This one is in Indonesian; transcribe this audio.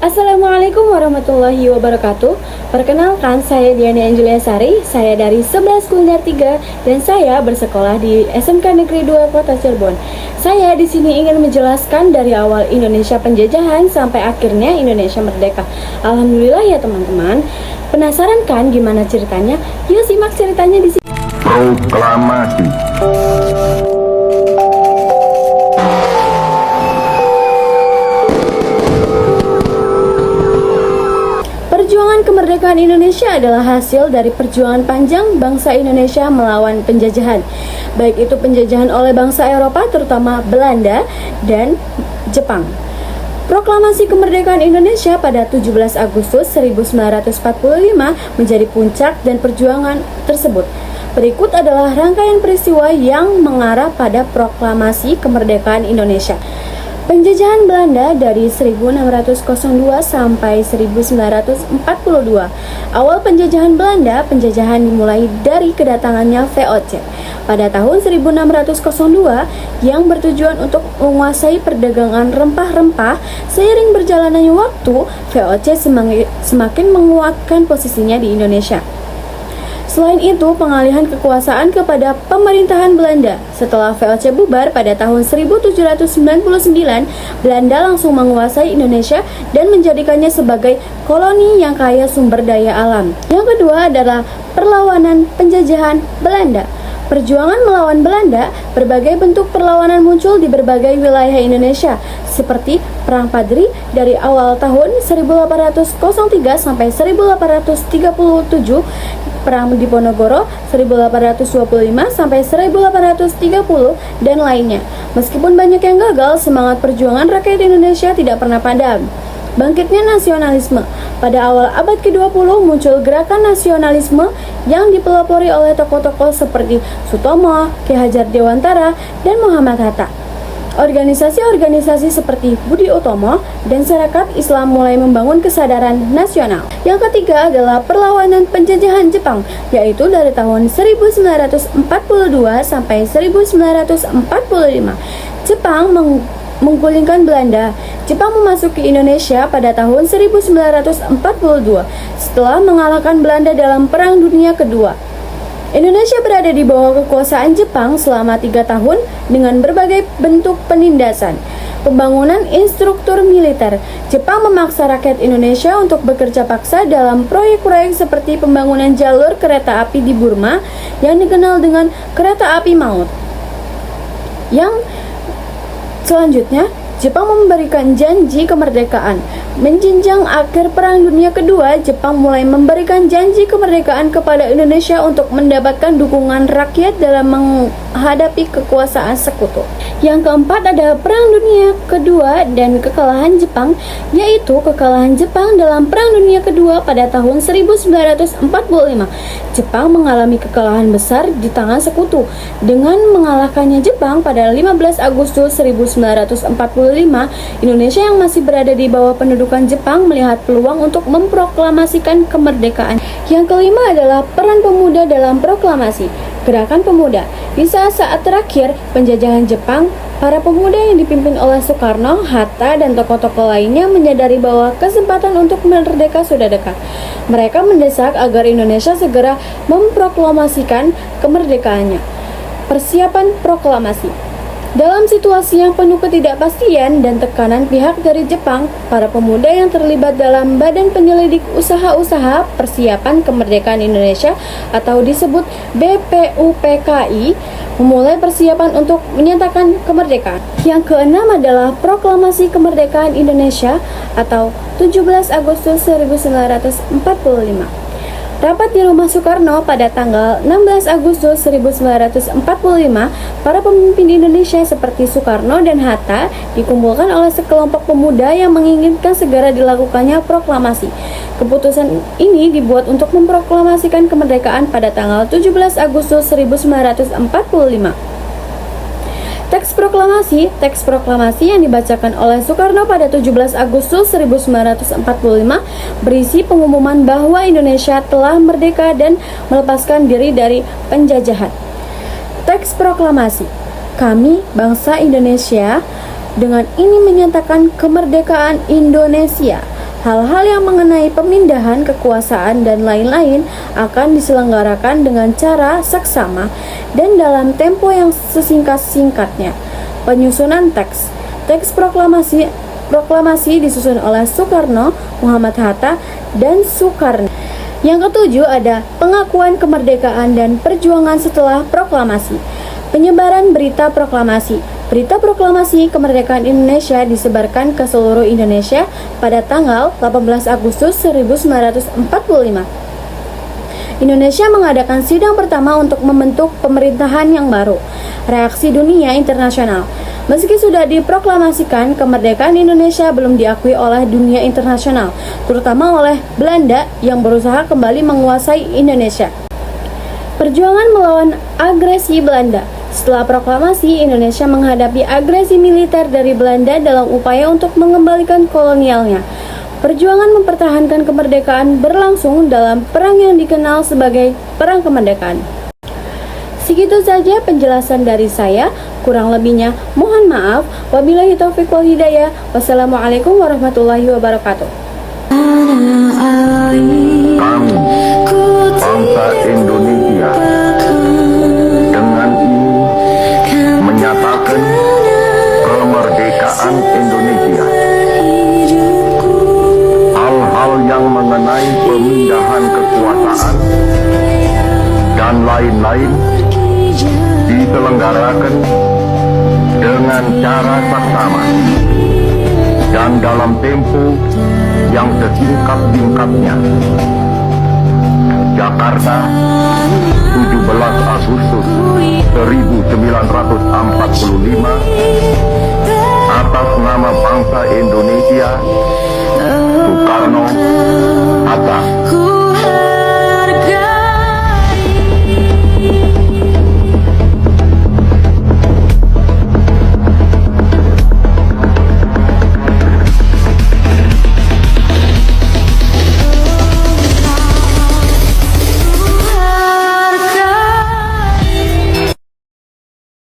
Assalamualaikum warahmatullahi wabarakatuh. Perkenalkan, saya Diani Angelia Sari. Saya dari 11 Kuliner 3 dan saya bersekolah di SMK Negeri 2 Kota Cirebon. Saya di sini ingin menjelaskan dari awal Indonesia penjajahan sampai akhirnya Indonesia merdeka. Alhamdulillah ya teman-teman. Penasaran kan gimana ceritanya? Yuk simak ceritanya di sini. Proklamasi. Perjuangan kemerdekaan Indonesia adalah hasil dari perjuangan panjang bangsa Indonesia melawan penjajahan. Baik itu penjajahan oleh bangsa Eropa, terutama Belanda dan Jepang. Proklamasi kemerdekaan Indonesia pada 17 Agustus 1945 menjadi puncak dan perjuangan tersebut. Berikut adalah rangkaian peristiwa yang mengarah pada proklamasi kemerdekaan Indonesia. Penjajahan Belanda dari 1602 sampai 1942. Awal penjajahan Belanda, penjajahan dimulai dari kedatangannya VOC pada tahun 1602 yang bertujuan untuk menguasai perdagangan rempah-rempah. Seiring berjalannya waktu, VOC semakin menguatkan posisinya di Indonesia. Selain itu, pengalihan kekuasaan kepada pemerintahan Belanda. Setelah VOC bubar pada tahun 1799, Belanda langsung menguasai Indonesia dan menjadikannya sebagai koloni yang kaya sumber daya alam. Yang kedua adalah perlawanan penjajahan Belanda. Perjuangan melawan Belanda, berbagai bentuk perlawanan muncul di berbagai wilayah Indonesia, seperti Perang Padri dari awal tahun 1803 sampai 1837, Perang Diponegoro 1825 sampai 1830, dan lainnya. Meskipun banyak yang gagal, semangat perjuangan rakyat Indonesia tidak pernah padam. Bangkitnya nasionalisme. Pada awal abad ke-20 muncul gerakan nasionalisme yang dipelopori oleh tokoh-tokoh seperti Sutomo, Ki Hajar Dewantara, dan Muhammad Hatta. Organisasi-organisasi seperti Budi Utomo dan Sarekat Islam mulai membangun kesadaran nasional. Yang ketiga adalah perlawanan penjajahan Jepang, yaitu dari tahun 1942 sampai 1945. Jepang menggulingkan Belanda. Jepang memasuki Indonesia pada tahun 1942 setelah mengalahkan Belanda dalam Perang Dunia Kedua. Indonesia berada di bawah kekuasaan Jepang selama 3 tahun dengan berbagai bentuk penindasan. Pembangunan instruktur militer. Jepang memaksa rakyat Indonesia untuk bekerja paksa dalam proyek-proyek seperti pembangunan jalur kereta api di Burma yang dikenal dengan kereta api maut. Yang selanjutnya, Jepang memberikan janji kemerdekaan. Menjenjang akhir Perang Dunia Kedua, Jepang mulai memberikan janji kemerdekaan kepada Indonesia untuk mendapatkan dukungan rakyat dalam menghadapi kekuasaan sekutu. Yang keempat adalah Perang Dunia Kedua dan kekalahan Jepang, yaitu kekalahan Jepang dalam Perang Dunia Kedua pada tahun 1945. Jepang mengalami kekalahan besar di tangan sekutu. Dengan mengalahkannya Jepang pada 15 Agustus 1945, Indonesia yang masih berada di bawah pendudukan Jepang melihat peluang untuk memproklamasikan kemerdekaan. Yang kelima adalah peran pemuda dalam proklamasi. Gerakan pemuda. Di saat-saat terakhir penjajahan Jepang, para pemuda yang dipimpin oleh Soekarno, Hatta, dan tokoh-tokoh lainnya menyadari bahwa kesempatan untuk merdeka sudah dekat. Mereka mendesak agar Indonesia segera memproklamasikan kemerdekaannya. Persiapan proklamasi. Dalam situasi yang penuh ketidakpastian dan tekanan pihak dari Jepang, para pemuda yang terlibat dalam Badan Penyelidik Usaha-Usaha Persiapan Kemerdekaan Indonesia atau disebut BPUPKI memulai persiapan untuk menyatakan kemerdekaan. Yang keenam adalah Proklamasi Kemerdekaan Indonesia atau 17 Agustus 1945. Rapat di Rumah Soekarno pada tanggal 16 Agustus 1945, para pemimpin Indonesia seperti Soekarno dan Hatta dikumpulkan oleh sekelompok pemuda yang menginginkan segera dilakukannya proklamasi. Keputusan ini dibuat untuk memproklamasikan kemerdekaan pada tanggal 17 Agustus 1945. Teks proklamasi yang dibacakan oleh Soekarno pada 17 Agustus 1945 berisi pengumuman bahwa Indonesia telah merdeka dan melepaskan diri dari penjajahan. Teks proklamasi. Kami, bangsa Indonesia, dengan ini menyatakan kemerdekaan Indonesia. Hal-hal yang mengenai pemindahan kekuasaan dan lain-lain akan diselenggarakan dengan cara seksama dan dalam tempo yang sesingkat-singkatnya. Penyusunan teks. Teks proklamasi disusun oleh Soekarno, Muhammad Hatta, dan Soekarno. Yang ketujuh ada pengakuan kemerdekaan dan perjuangan setelah proklamasi. Penyebaran berita proklamasi. Berita proklamasi kemerdekaan Indonesia disebarkan ke seluruh Indonesia pada tanggal 18 Agustus 1945. Indonesia mengadakan sidang pertama untuk membentuk pemerintahan yang baru. Reaksi dunia internasional. Meski sudah diproklamasikan, kemerdekaan Indonesia belum diakui oleh dunia internasional, terutama oleh Belanda yang berusaha kembali menguasai Indonesia. Perjuangan melawan agresi Belanda. Setelah proklamasi, Indonesia menghadapi agresi militer dari Belanda dalam upaya untuk mengembalikan kolonialnya. Perjuangan mempertahankan kemerdekaan berlangsung dalam perang yang dikenal sebagai Perang Kemerdekaan. Segitu saja penjelasan dari saya, kurang lebihnya mohon maaf. Wabillahi taufiq wal hidayah. Wassalamualaikum warahmatullahi wabarakatuh. Kami, bangsa Indonesia, dengan ini menyatakan kemerdekaan Indonesia. Hal-hal yang mengenai pemindahan kekuasaan dan lain-lain diselenggarakan dengan cara saksama dan dalam tempo yang sesingkat-singkatnya. Jakarta, 17 Agustus 1945, atas nama bangsa Indonesia